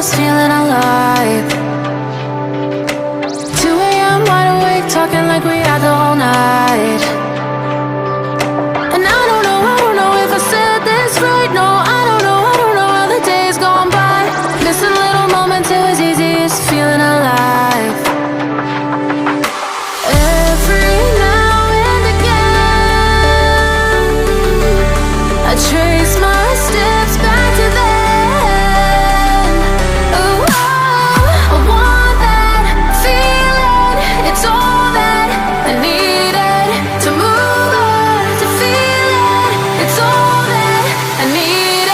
us feeling alive. 2 a.m. wide awake, talking like we had the whole night. And I don't know if I said this right. No, I don't know how the days gone by. Missing little moments, it was easiest feeling alive. Every now and again, I trace my steps back to then. Ooh, I want that feeling. It's all that I needed to move on, to feel it. It's all that I needed.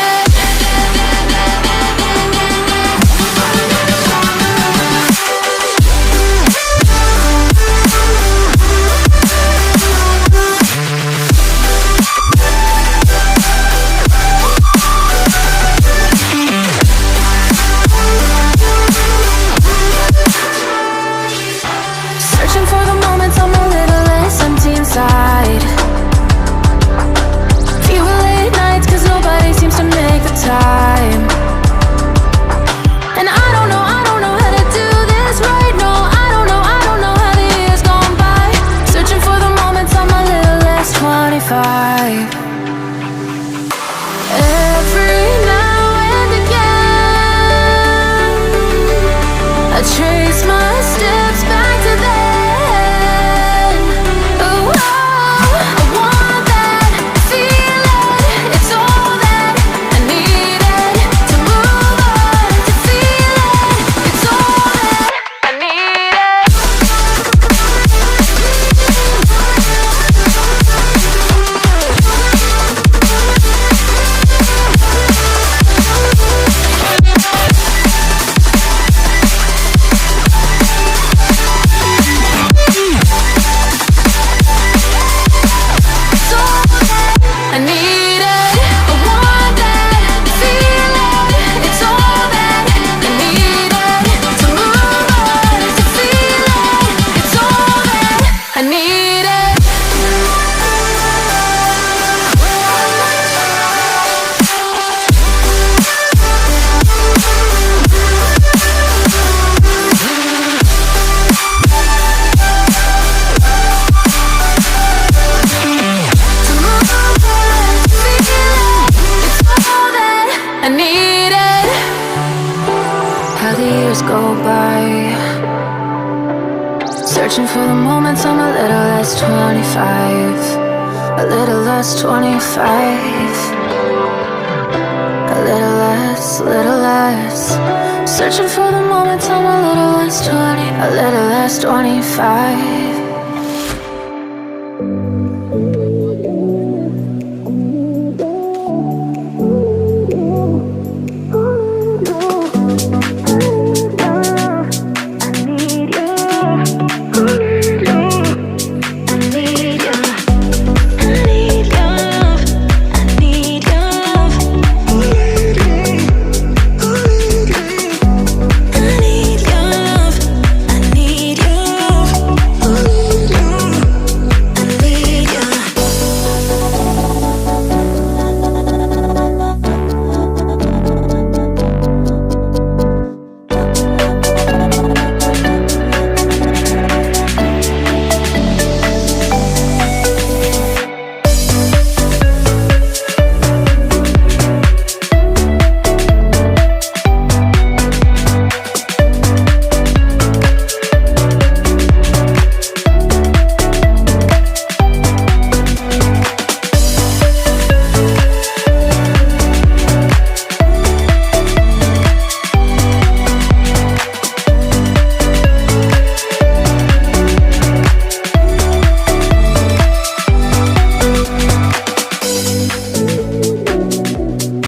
Searching for the moments I'm a little less empty inside. Fewer late nights cause nobody seems to make the time. And I don't know how to do this right. No, I don't know how the years gone by. Searching for the moments I'm a little less 25. Every now and again, I trace my steps back to then. Ooh, I want that feeling. It's all that I needed to move on, to feel it. It's all that I needed. It's all that I needed. I want that feeling. It's all that I needed to move on, to feel it. It's all that I needed. To move on, to feel it. It's all that I needed. How the years go by, searching for the moments I'm a little less 25. A little less 25. A little less. Searching for the moments I'm a little less 20. A little less 25.